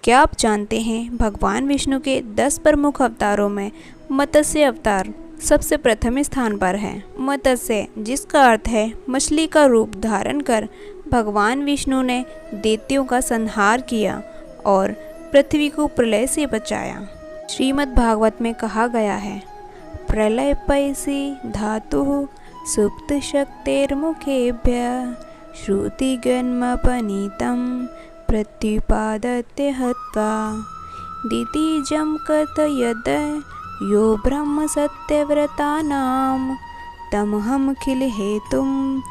क्या आप जानते हैं भगवान विष्णु के 10 प्रमुख अवतारों में मत्स्य अवतार सबसे प्रथम स्थान पर है। मत्स्य, जिसका अर्थ है मछली का रूप धारण कर, भगवान विष्णु ने दैत्यों का संहार किया और पृथ्वी को प्रलय से बचाया। श्रीमद् भागवत में कहा गया है, प्रलय पैसी धातु सुप्त शक्तेर्मुखेभ्यः श्रुतिगन्मपनीतं प्रत्युपादते हत्वा दितिजं कथयद यो ब्रह्म सत्यव्रतानां तमहं किल हेतुं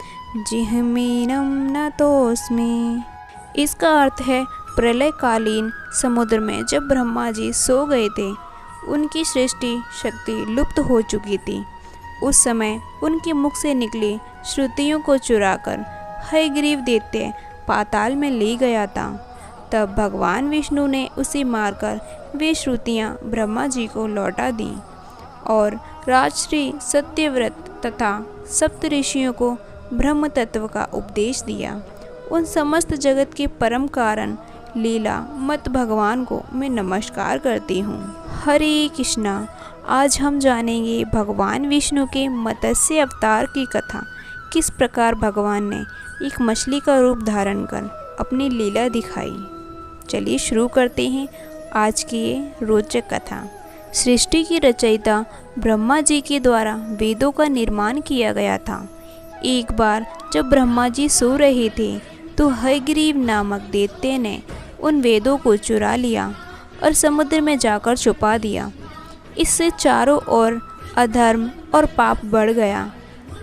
जिह्मीनं नतोऽस्मि। इसका अर्थ है, प्रलयकालीन समुद्र में जब ब्रह्मा जी सो गए थे, उनकी सृष्टि शक्ति लुप्त हो चुकी थी। उस समय उनके मुख से निकली श्रुतियों को चुराकर हयग्रीव दैत्य पाताल में ले गया था। तब भगवान विष्णु ने उसे मारकर वे श्रुतियाँ ब्रह्मा जी को लौटा दी और राजश्री सत्यव्रत तथा सप्त ऋषियों को ब्रह्म तत्व का उपदेश दिया। उन समस्त जगत के परम कारण लीला मत भगवान को मैं नमस्कार करती हूँ। हरे कृष्णा। आज हम जानेंगे भगवान विष्णु के मत्स्य अवतार की कथा। किस प्रकार भगवान ने एक मछली का रूप धारण कर अपनी लीला दिखाई। चलिए शुरू करते हैं आज की ये रोचक कथा। सृष्टि की रचयिता ब्रह्मा जी के द्वारा वेदों का निर्माण किया गया था। एक बार जब ब्रह्मा जी सो रहे थे तो हयग्रीव नामक दैत्य ने उन वेदों को चुरा लिया और समुद्र में जाकर छुपा दिया। इससे चारों ओर अधर्म और पाप बढ़ गया।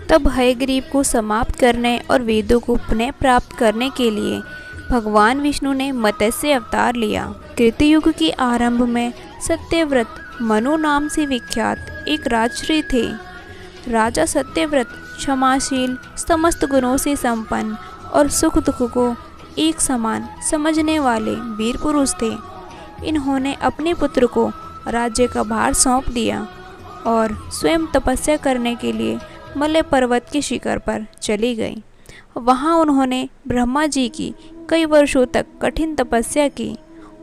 तब हयग्रीव को समाप्त करने और वेदों को पुनः प्राप्त करने के लिए भगवान विष्णु ने मत्स्य अवतार लिया। कृतयुग के आरंभ में सत्यव्रत मनु नाम से विख्यात एक राजश्री थे। राजा सत्यव्रत क्षमाशील, समस्त गुणों से संपन्न और सुख दुख को एक समान समझने वाले वीर पुरुष थे। इन्होंने अपने पुत्र को राज्य का भार सौंप दिया और स्वयं तपस्या करने के लिए मलय पर्वत के शिखर पर चली गई। वहाँ उन्होंने ब्रह्मा जी की कई वर्षों तक कठिन तपस्या की।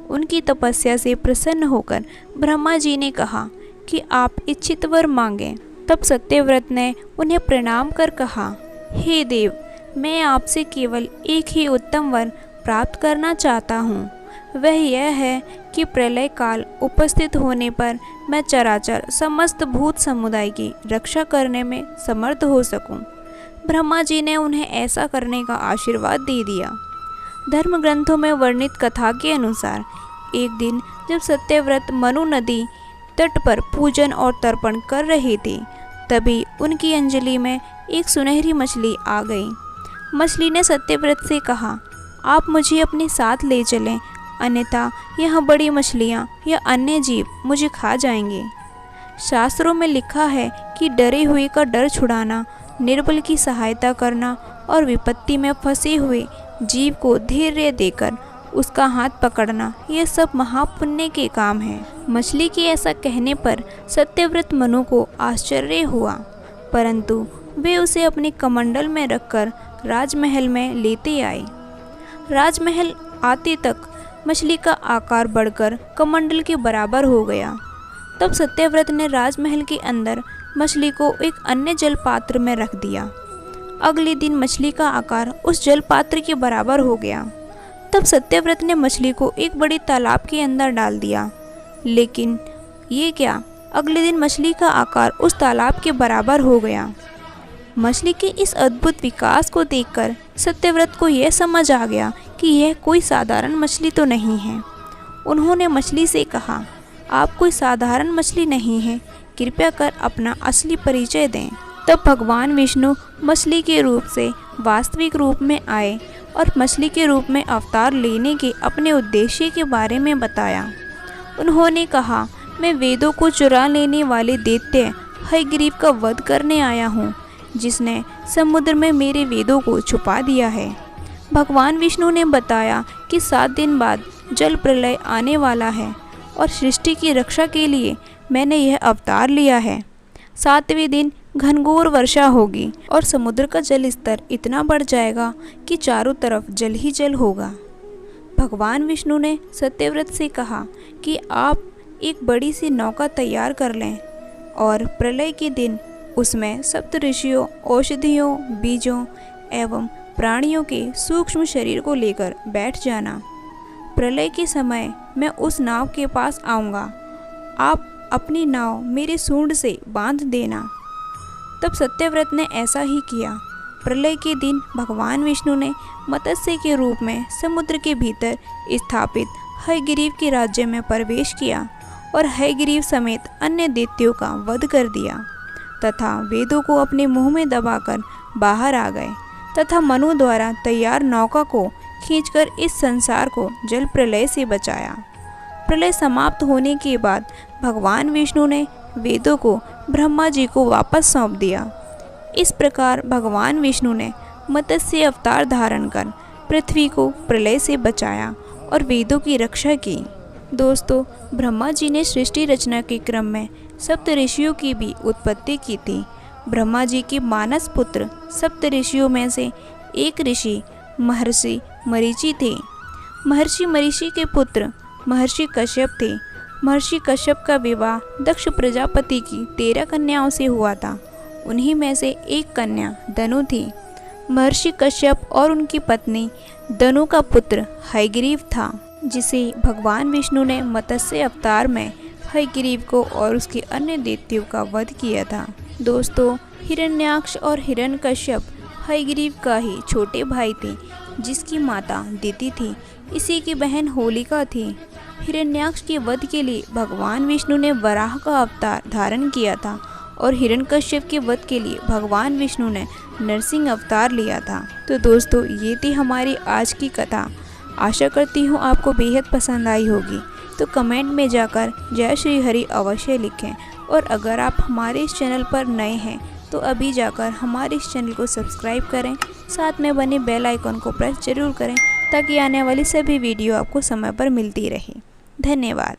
उनकी तपस्या से प्रसन्न होकर ब्रह्मा जी ने कहा कि आप इच्छित वर मांगें। तब सत्यव्रत ने उन्हें प्रणाम कर कहा, हे देव, मैं आपसे केवल एक ही उत्तम वर प्राप्त करना चाहता हूँ। वह यह है कि प्रलय काल उपस्थित होने पर मैं चराचर समस्त भूत समुदाय की रक्षा करने में समर्थ हो सकूं। ब्रह्मा जी ने उन्हें ऐसा करने का आशीर्वाद दे दिया। धर्म ग्रंथों में वर्णित कथा के अनुसार एक दिन जब सत्यव्रत मनु नदी तट पर पूजन और तर्पण कर रहे थे, तभी उनकी अंजलि में एक सुनहरी मछली आ गई। मछली ने सत्यव्रत से कहा, आप मुझे अपने साथ ले चलें, अन्यथा यह बड़ी मछलियाँ या अन्य जीव मुझे खा जाएंगे। शास्त्रों में लिखा है कि डरे हुए का डर छुड़ाना, निर्बल की सहायता करना और विपत्ति में फंसे हुए जीव को धैर्य देकर उसका हाथ पकड़ना, यह सब महापुण्य के काम हैं। मछली के ऐसा कहने पर सत्यव्रत मनु को आश्चर्य हुआ, परंतु वे उसे अपने कमंडल में रखकर राजमहल में लेते आए। राजमहल आते तक मछली का आकार बढ़कर कमंडल के बराबर हो गया। तब सत्यव्रत ने राजमहल के अंदर मछली को एक अन्य जल पात्र में रख दिया। अगले दिन मछली का आकार उस जल पात्र के बराबर हो गया। तब सत्यव्रत ने मछली को एक बड़े तालाब के अंदर डाल दिया। लेकिन ये क्या, अगले दिन मछली का आकार उस तालाब के बराबर हो गया। मछली के इस अद्भुत विकास को देखकर सत्यव्रत को यह समझ आ गया कि यह कोई साधारण मछली तो नहीं है। उन्होंने मछली से कहा, आप कोई साधारण मछली नहीं हैं, कृपया कर अपना असली परिचय दें। तब भगवान विष्णु मछली के रूप से वास्तविक रूप में आए और मछली के रूप में अवतार लेने के अपने उद्देश्य के बारे में बताया। उन्होंने कहा, मैं वेदों को चुरा लेने वाले दैत्य हयग्रीव का वध करने आया हूँ, जिसने समुद्र में मेरे वेदों को छुपा दिया है। भगवान विष्णु ने बताया कि 7 दिन बाद जल प्रलय आने वाला है और सृष्टि की रक्षा के लिए मैंने यह अवतार लिया है। 7वें दिन घनघोर वर्षा होगी और समुद्र का जल स्तर इतना बढ़ जाएगा कि चारों तरफ जल ही जल होगा। भगवान विष्णु ने सत्यव्रत से कहा कि आप एक बड़ी सी नौका तैयार कर लें और प्रलय के दिन उसमें सप्त ऋषियों, औषधियों, बीजों एवं प्राणियों के सूक्ष्म शरीर को लेकर बैठ जाना। प्रलय के समय मैं उस नाव के पास आऊँगा, आप अपनी नाव मेरे सूंड से बांध देना। तब सत्यव्रत ने ऐसा ही किया। प्रलय के दिन भगवान विष्णु ने मत्स्य के रूप में समुद्र के भीतर स्थापित हयग्रीव के राज्य में प्रवेश किया और हयग्रीव समेत अन्य दैत्यों का वध कर दिया तथा वेदों को अपने मुंह में दबाकर बाहर आ गए तथा मनु द्वारा तैयार नौका को खींचकर इस संसार को जल प्रलय से बचाया। प्रलय समाप्त होने के बाद भगवान विष्णु ने वेदों को ब्रह्मा जी को वापस सौंप दिया। इस प्रकार भगवान विष्णु ने मत्स्य अवतार धारण कर पृथ्वी को प्रलय से बचाया और वेदों की रक्षा की। दोस्तों, ब्रह्मा जी ने सृष्टि रचना के क्रम में सप्त ऋषियों की भी उत्पत्ति की थी। ब्रह्मा जी के मानस पुत्र सप्त ऋषियों में से एक ऋषि महर्षि मरीचि थे। महर्षि मरीचि के पुत्र महर्षि कश्यप थे। महर्षि कश्यप का विवाह दक्ष प्रजापति की 13 कन्याओं से हुआ था। उन्हीं में से एक कन्या दनु थी। महर्षि कश्यप और उनकी पत्नी दनु का पुत्र हयग्रीव था, जिसे भगवान विष्णु ने मत्स्य अवतार में हयग्रीव को और उसके अन्य दैत्यों का वध किया था। दोस्तों, हिरण्याक्ष और हिरण्यकश्यप हयग्रीव का ही छोटे भाई थे, जिसकी माता दिति थी। इसी की बहन होलिका थी। हिरण्याक्ष के वध के लिए भगवान विष्णु ने वराह का अवतार धारण किया था और हिरण्यकश्यप के वध के लिए भगवान विष्णु ने नरसिंह अवतार लिया था। तो दोस्तों, ये थी हमारी आज की कथा। आशा करती हूँ आपको बेहद पसंद आई होगी। तो कमेंट में जाकर जय श्री हरि अवश्य लिखें और अगर आप हमारे इस चैनल पर नए हैं तो अभी जाकर हमारे इस चैनल को सब्सक्राइब करें, साथ में बने बेल आइकन को प्रेस जरूर करें ताकि आने वाली सभी वीडियो आपको समय पर मिलती रहे। धन्यवाद।